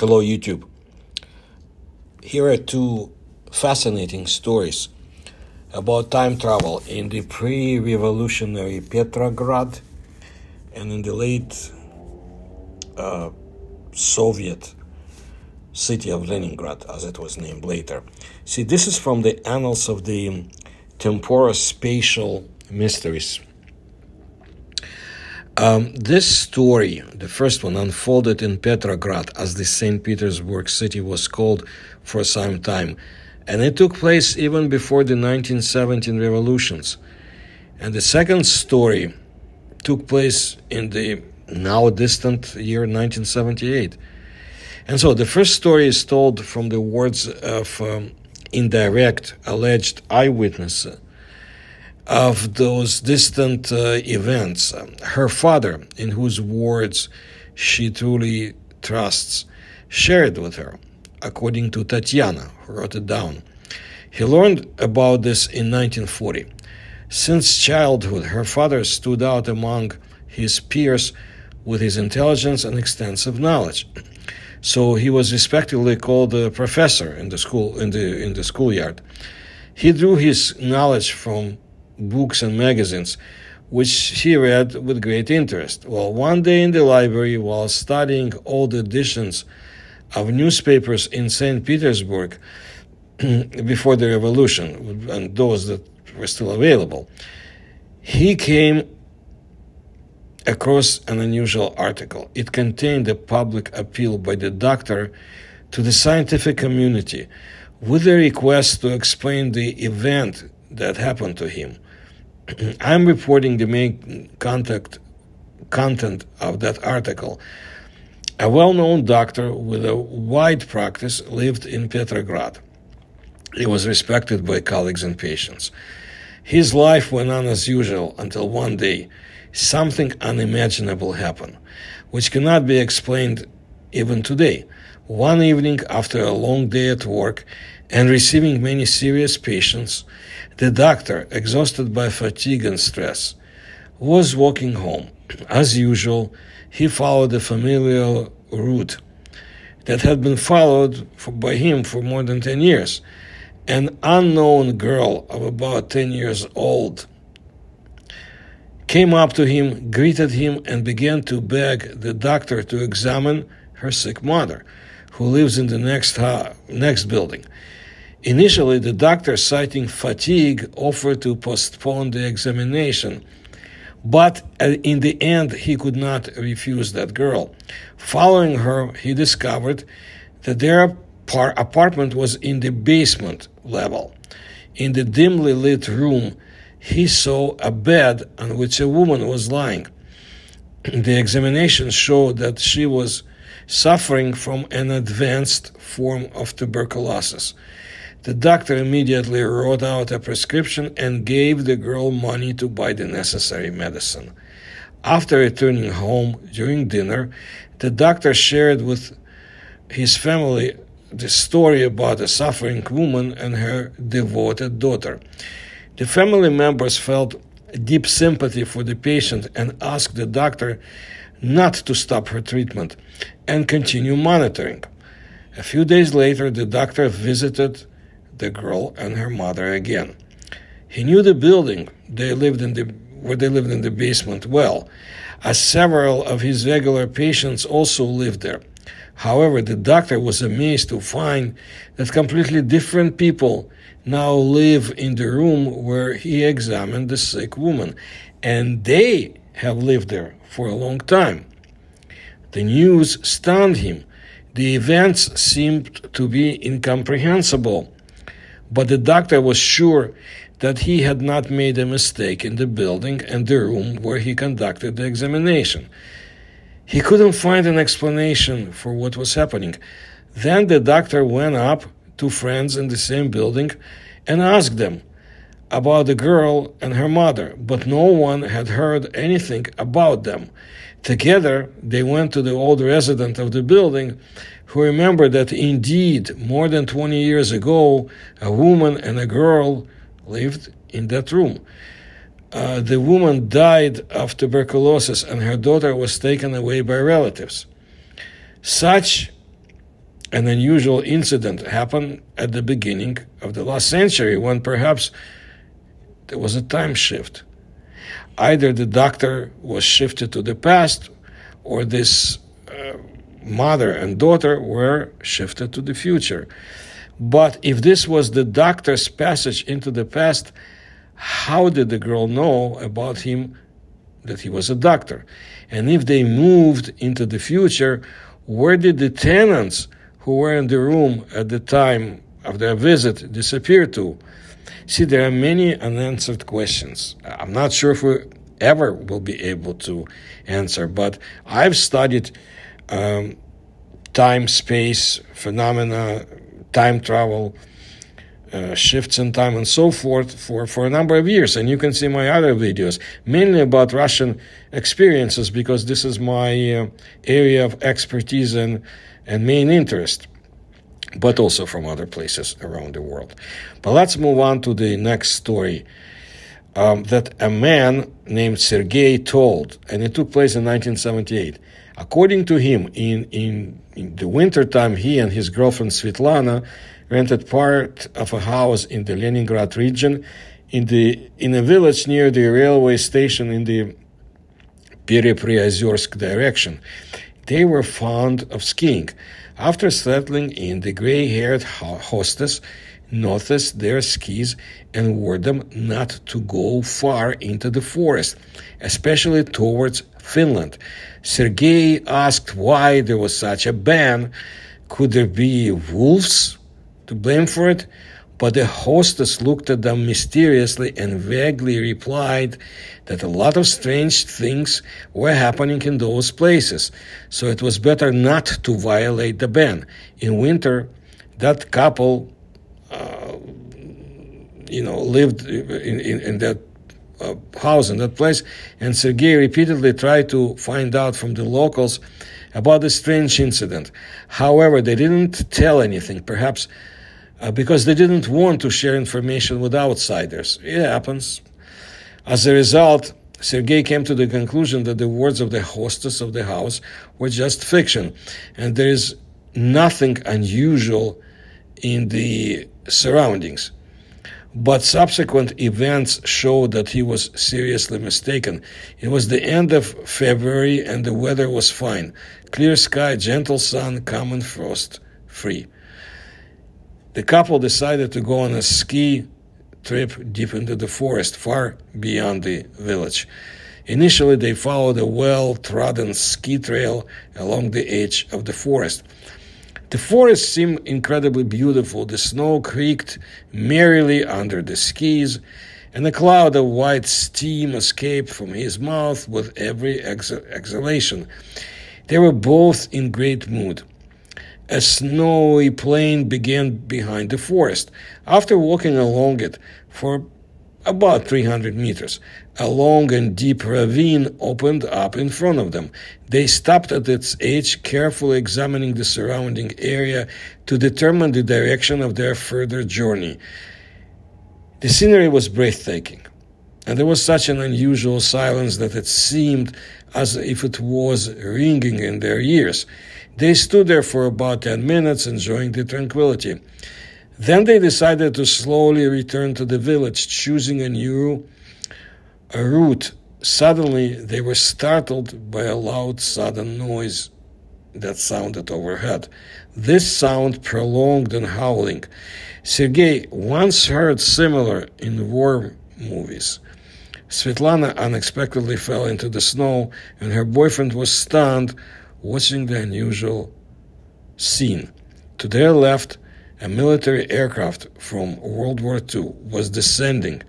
Hello, YouTube. Here are two fascinating stories about time travel in the pre-revolutionary Petrograd and in the late Soviet city of Leningrad, as it was named later. See, this is from the annals of the temporospatial mysteries. This story, the first one, unfolded in Petrograd, as the Saint Petersburg city was called for some time, and it took place even before the 1917 revolutions. And the second story took place in the now distant year 1978. And so the first story is told from the words of indirect, alleged eyewitness of those distant events. Her father, in whose words she truly trusts, shared with her, according to Tatiana, who wrote it down. He learned about this in 1940. Since childhood, her father stood out among his peers with his intelligence and extensive knowledge. So he was respectively called a professor in the school, in the schoolyard. He drew his knowledge from books and magazines, which he read with great interest. Well, one day in the library, while studying old editions of newspapers in Saint Petersburg before the revolution, and those that were still available, he came across an unusual article. It contained a public appeal by the doctor to the scientific community with a request to explain the event that happened to him. I'm reporting the main content of that article. A well-known doctor with a wide practice lived in Petrograd. He was respected by colleagues and patients. His life went on as usual until one day something unimaginable happened, which cannot be explained even today. One evening, after a long day at work and receiving many serious patients, the doctor, exhausted by fatigue and stress, was walking home. As usual, he followed a familiar route that had been followed by him for more than 10 years. An unknown girl of about 10 years old came up to him, greeted him, and began to beg the doctor to examine her sick mother, who lives in the next building. Initially, the doctor, citing fatigue, offered to postpone the examination, but in the end, he could not refuse that girl. Following her, he discovered that their apartment was in the basement level. In the dimly lit room, he saw a bed on which a woman was lying. The examination showed that she was suffering from an advanced form of tuberculosis. The doctor immediately wrote out a prescription and gave the girl money to buy the necessary medicine. After returning home during dinner, the doctor shared with his family the story about a suffering woman and her devoted daughter. The family members felt deep sympathy for the patient and asked the doctor not to stop her treatment and continue monitoring. A few days later, the doctor visited the girl and her mother again. He knew the building where they lived in the basement well, as several of his regular patients also lived there. However, the doctor was amazed to find that completely different people now live in the room where he examined the sick woman, and they have lived there for a long time. The news stunned him. The events seemed to be incomprehensible, but the doctor was sure that he had not made a mistake in the building and the room where he conducted the examination. He couldn't find an explanation for what was happening. Then the doctor went up to friends in the same building and asked them about the girl and her mother, but no one had heard anything about them. Together, they went to the old resident of the building, who remembered that indeed, more than 20 years ago, a woman and a girl lived in that room. The woman died of tuberculosis and her daughter was taken away by relatives. Such an unusual incident happened at the beginning of the last century when perhaps there was a time shift. Either the doctor was shifted to the past, or this mother and daughter were shifted to the future. But if this was the doctor's passage into the past, how did the girl know about him that he was a doctor? And if they moved into the future, where did the tenants who were in the room at the time of their visit disappear to? See, there are many unanswered questions. I'm not sure if we ever will be able to answer, but I've studied time, space, phenomena, time travel, shifts in time, and so forth for a number of years. And you can see my other videos, mainly about Russian experiences, because this is my area of expertise and main interest, but also from other places around the world. But let's move on to the next story that a man named Sergei told, and it took place in 1978. According to him, in the wintertime, he and his girlfriend Svetlana rented part of a house in the Leningrad region in a village near the railway station in the Petrograd direction. They were fond of skiing. After settling in, the gray-haired hostess noticed their skis and warned them not to go far into the forest, especially towards Finland. Sergei asked why there was such a ban. Could there be wolves to blame for it? But the hostess looked at them mysteriously and vaguely replied that a lot of strange things were happening in those places, so it was better not to violate the ban. In winter, that couple lived in that house, in that place, and Sergei repeatedly tried to find out from the locals about the strange incident. However, they didn't tell anything, perhaps because they didn't want to share information with outsiders. It happens. As a result, Sergei came to the conclusion that the words of the hostess of the house were just fiction, and there is nothing unusual in the surroundings. But subsequent events showed that he was seriously mistaken. It was the end of February and the weather was fine. Clear sky, gentle sun, common frost free. The couple decided to go on a ski trip deep into the forest, far beyond the village. Initially, they followed a well-trodden ski trail along the edge of the forest. The forest seemed incredibly beautiful. The snow creaked merrily under the skis, and a cloud of white steam escaped from his mouth with every exhalation. They were both in great mood. A snowy plain began behind the forest. After walking along it for about 300 meters, a long and deep ravine opened up in front of them. They stopped at its edge, carefully examining the surrounding area to determine the direction of their further journey. The scenery was breathtaking, and there was such an unusual silence that it seemed as if it was ringing in their ears. They stood there for about 10 minutes, enjoying the tranquility. Then they decided to slowly return to the village, choosing a route. Suddenly, they were startled by a loud, sudden noise that sounded overhead. This sound prolonged and howling. Sergei once heard similar in war movies. Svetlana unexpectedly fell into the snow, and her boyfriend was stunned watching the unusual scene. To their left, a military aircraft from World War II was descending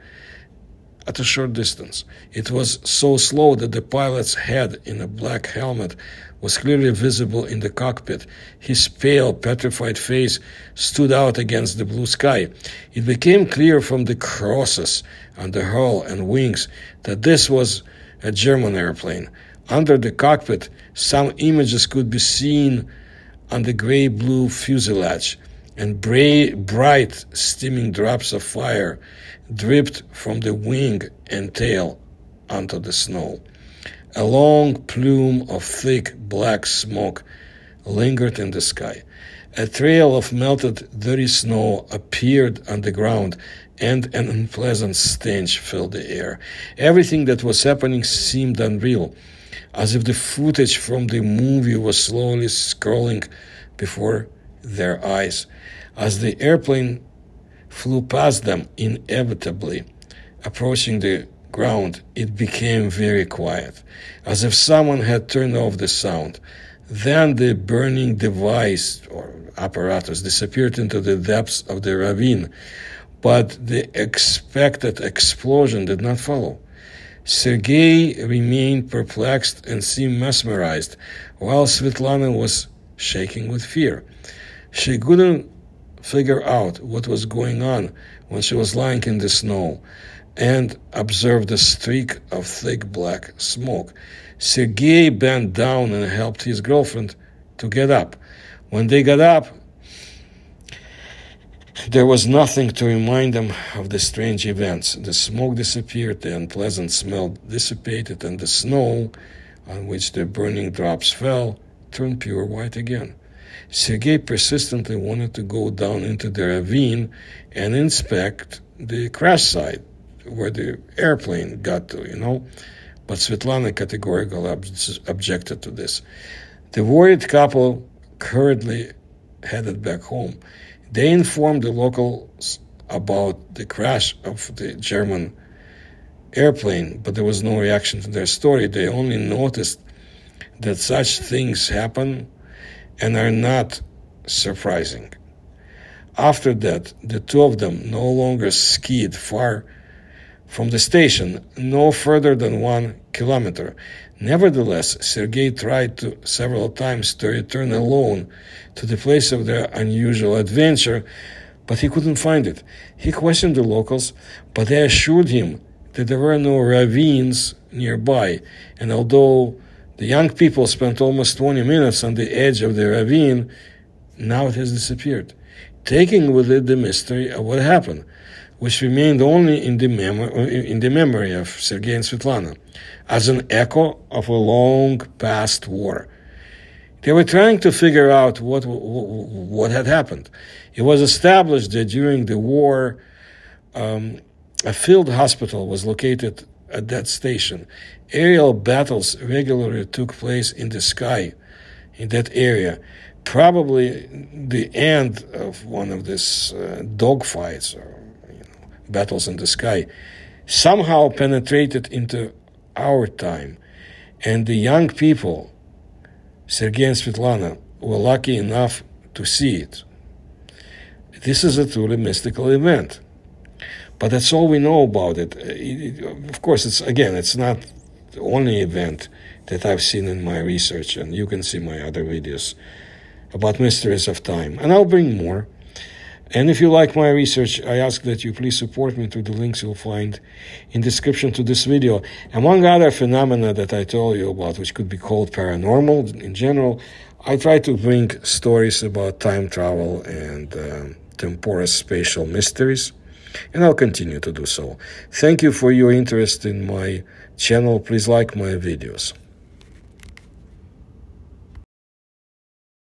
at a short distance. It was so slow that the pilot's head in a black helmet was clearly visible in the cockpit. His pale, petrified face stood out against the blue sky. It became clear from the crosses on the hull and wings that this was a German airplane. Under the cockpit, some images could be seen on the gray-blue fuselage, and bright, steaming drops of fire dripped from the wing and tail onto the snow. A long plume of thick black smoke lingered in the sky. A trail of melted, dirty snow appeared on the ground, and an unpleasant stench filled the air. Everything that was happening seemed unreal, as if the footage from the movie was slowly scrolling before their eyes. As the airplane flew past them, inevitably approaching the ground, it became very quiet, as if someone had turned off the sound. Then the burning device or apparatus disappeared into the depths of the ravine, but the expected explosion did not follow. Sergei remained perplexed and seemed mesmerized, while Svetlana was shaking with fear. She couldn't figure out what was going on when she was lying in the snow and observed a streak of thick black smoke. Sergei bent down and helped his girlfriend to get up. When they got up, there was nothing to remind them of the strange events. The smoke disappeared, the unpleasant smell dissipated, and the snow on which the burning drops fell turned pure white again. Sergei persistently wanted to go down into the ravine and inspect the crash site where the airplane got to, but Svetlana categorically objected to this. The worried couple hurriedly headed back home. They informed the locals about the crash of the German airplane, but there was no reaction to their story. They only noticed that such things happen and are not surprising. After that, the two of them no longer skied far from the station, no further than 1 kilometer. Nevertheless, Sergei tried several times to return alone to the place of their unusual adventure, but he couldn't find it. He questioned the locals, but they assured him that there were no ravines nearby, and although the young people spent almost 20 minutes on the edge of the ravine, now it has disappeared, taking with it the mystery of what happened, which remained only in the memory of Sergei and Svetlana, as an echo of a long past war. They were trying to figure out what had happened. It was established that during the war, a field hospital was located at that station. Aerial battles regularly took place in the sky in that area. Probably the end of one of these dogfights or battles in the sky somehow penetrated into our time, and the young people, Sergei and Svetlana, were lucky enough to see it. This is a truly mystical event, but that's all we know about it. Of course, it's not the only event that I've seen in my research, and you can see my other videos about mysteries of time, and I'll bring more. And if you like my research, I ask that you please support me through the links you'll find in description to this video. Among other phenomena that I told you about, which could be called paranormal in general, I try to bring stories about time travel and temporal-spatial mysteries, and I'll continue to do so. Thank you for your interest in my channel. Please like my videos.